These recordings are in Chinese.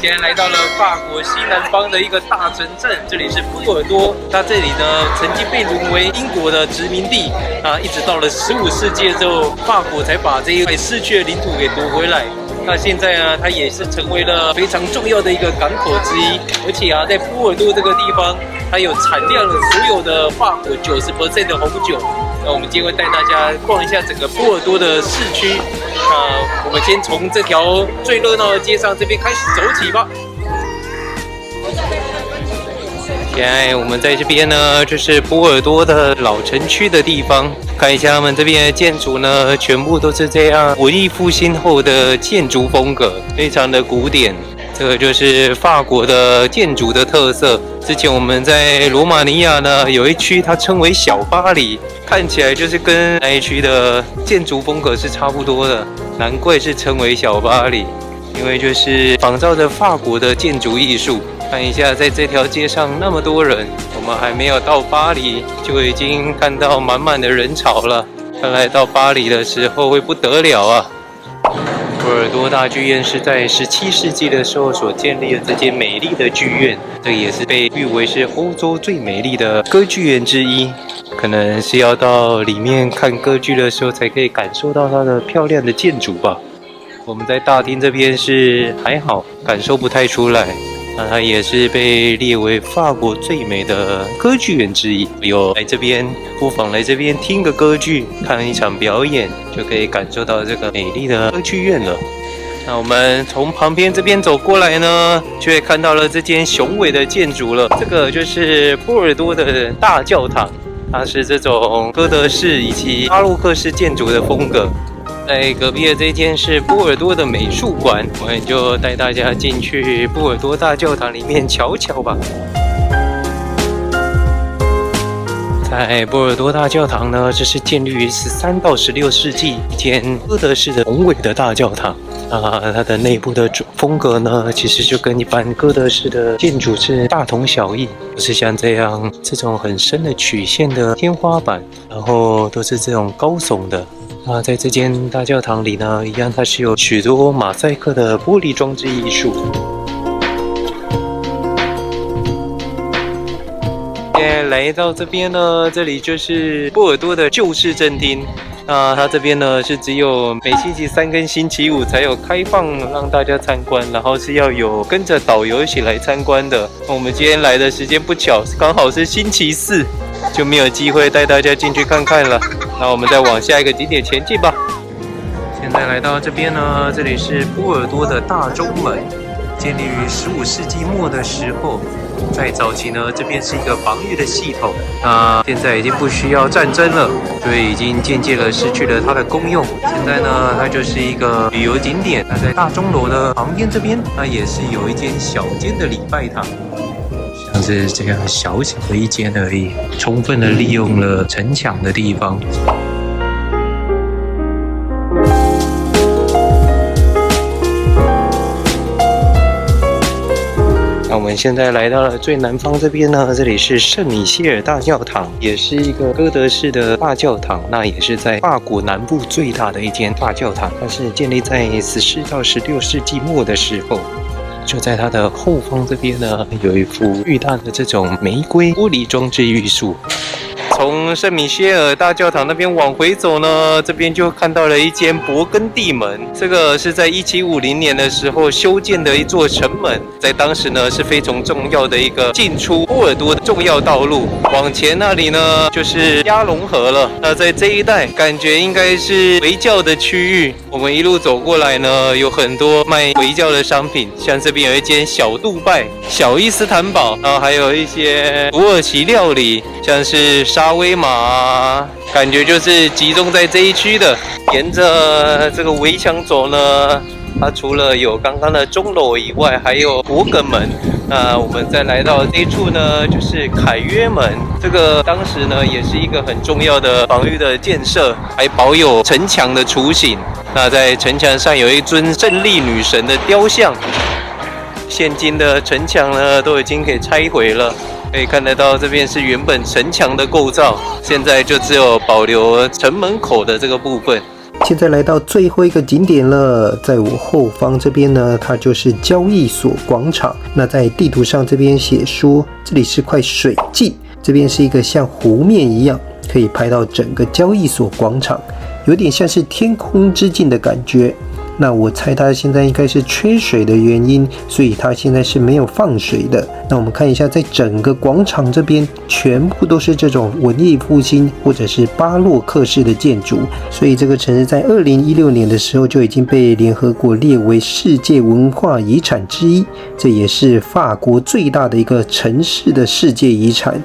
今天来到了法国西南方的一个大城镇，这里是波尔多。它这里呢，曾经被沦为英国的殖民地啊，一直到了15世纪之后，法国才把这一块失去的领土给夺回来。那现在呢，它也是成为了非常重要的一个港口之一，而且啊，在波尔多这个地方，它有产量了所有的法国90% 的红酒。那我们今天会带大家逛一下整个波尔多的市区。我们先从这条最热闹的街上这边开始走起吧。现在我们在这边呢，就是波尔多的老城区的地方，看一下他们这边的建筑呢，全部都是这样文艺复兴后的建筑风格，非常的古典。这个就是法国的建筑的特色。之前我们在罗马尼亚呢，有一区它称为小巴黎，看起来就是跟那一区的建筑风格是差不多的，难怪是称为小巴黎，因为就是仿照着法国的建筑艺术。看一下，在这条街上那么多人，我们还没有到巴黎，就已经看到满满的人潮了。看来到巴黎的时候会不得了啊！波尔多大剧院是在17世纪的时候所建立的这间美丽的剧院，这也是被誉为是欧洲最美丽的歌剧院之一。可能是要到里面看歌剧的时候，才可以感受到它的漂亮的建筑吧。我们在大厅这边是还好，感受不太出来。那它也是被列为法国最美的歌剧院之一。有来这边，不妨来这边听个歌剧，看一场表演，就可以感受到这个美丽的歌剧院了。那我们从旁边这边走过来呢，就会看到了这间雄伟的建筑了。这个就是波尔多的大教堂，它是这种哥德式以及巴洛克式建筑的风格。在隔壁的这间是波尔多的美术馆，我们就带大家进去波尔多大教堂里面瞧瞧吧。在波尔多大教堂呢，这是建立于13到16世纪，一间哥德式的宏伟的大教堂。它的内部的风格呢，其实就跟一般哥德式的建筑是大同小异，都是像这种很深的曲线的天花板，然后都是这种高耸的。在这间大教堂里呢，一样它是有许多马赛克的玻璃装置艺术。现在来到这边呢，这里就是波尔多的旧市政厅。它这边呢是只有每星期3跟星期5才有开放让大家参观，然后是要有跟着导游一起来参观的。我们今天来的时间不巧，刚好是星期4，就没有机会带大家进去看看了。那我们再往下一个景点前进吧。现在来到这边呢，这里是波尔多的大钟门，建立于15世纪末的时候。在早期呢，这边是一个防御的系统，现在已经不需要战争了，所以已经渐渐的失去了它的功用。现在呢，它就是一个旅游景点。那在大钟楼的旁边这边，它也是有一间小间的礼拜堂，像是这样小小的一间而已，充分的利用了城墙的地方。那我们现在来到了最南方这边呢，这里是圣米歇尔大教堂，也是一个哥德式的大教堂，那也是在法国南部最大的一间大教堂，它是建立在14到16世纪末的时候。就在它的后方这边呢，有一幅巨大的这种玫瑰玻璃装置艺术。从圣米歇尔大教堂那边往回走呢，这边就看到了一间勃艮第门。这个是在1750年的时候修建的一座城门，在当时呢是非常重要的一个进出波尔多的重要道路。往前那里呢就是加龙河了。那在这一带感觉应该是回教的区域。我们一路走过来呢，有很多卖回教的商品，像这边有一间小杜拜、小伊斯坦堡，然后还有一些土耳其料理，像是沙威玛，感觉就是集中在这一区的。沿着这个围墙走呢，它除了有刚刚的钟楼以外，还有勃艮门。那我们再来到这一处呢，就是凯约门。这个当时呢也是一个很重要的防御的建设，还保有城墙的雏形。那在城墙上有一尊胜利女神的雕像。现今的城墙呢都已经给拆毁了。可以看得到，这边是原本城墙的构造，现在就只有保留城门口的这个部分。现在来到最后一个景点了，在我后方这边呢，它就是交易所广场。那在地图上这边写说，这里是块水镜，这边是一个像湖面一样，可以拍到整个交易所广场，有点像是天空之镜的感觉。那我猜它现在应该是缺水的原因，所以它现在是没有放水的。那我们看一下，在整个广场这边全部都是这种文艺复兴或者是巴洛克式的建筑，所以这个城市在2016年的时候就已经被联合国列为世界文化遗产之一，这也是法国最大的一个城市的世界遗产。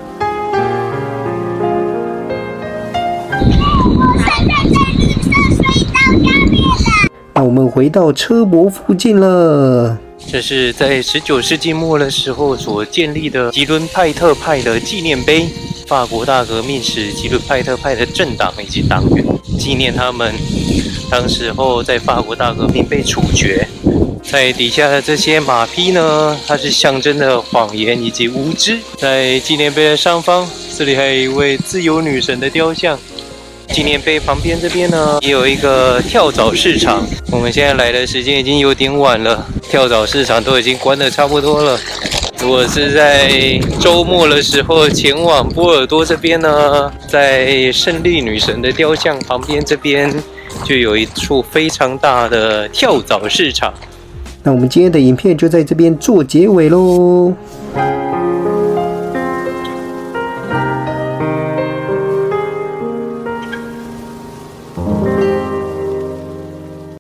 那我们回到车博附近了。这是在19世纪末的时候所建立的吉伦派特派的纪念碑，法国大革命时吉伦派特派的政党以及党员，纪念他们当时候在法国大革命被处决。在底下的这些马匹呢，它是象征的谎言以及无知。在纪念碑的上方，这里还有一位自由女神的雕像。纪念碑旁边这边呢，也有一个跳蚤市场。我们现在来的时间已经有点晚了，跳蚤市场都已经关得差不多了。如果是在周末的时候前往波尔多这边呢，在胜利女神的雕像旁边这边就有一处非常大的跳蚤市场。那我们今天的影片就在这边做结尾咯。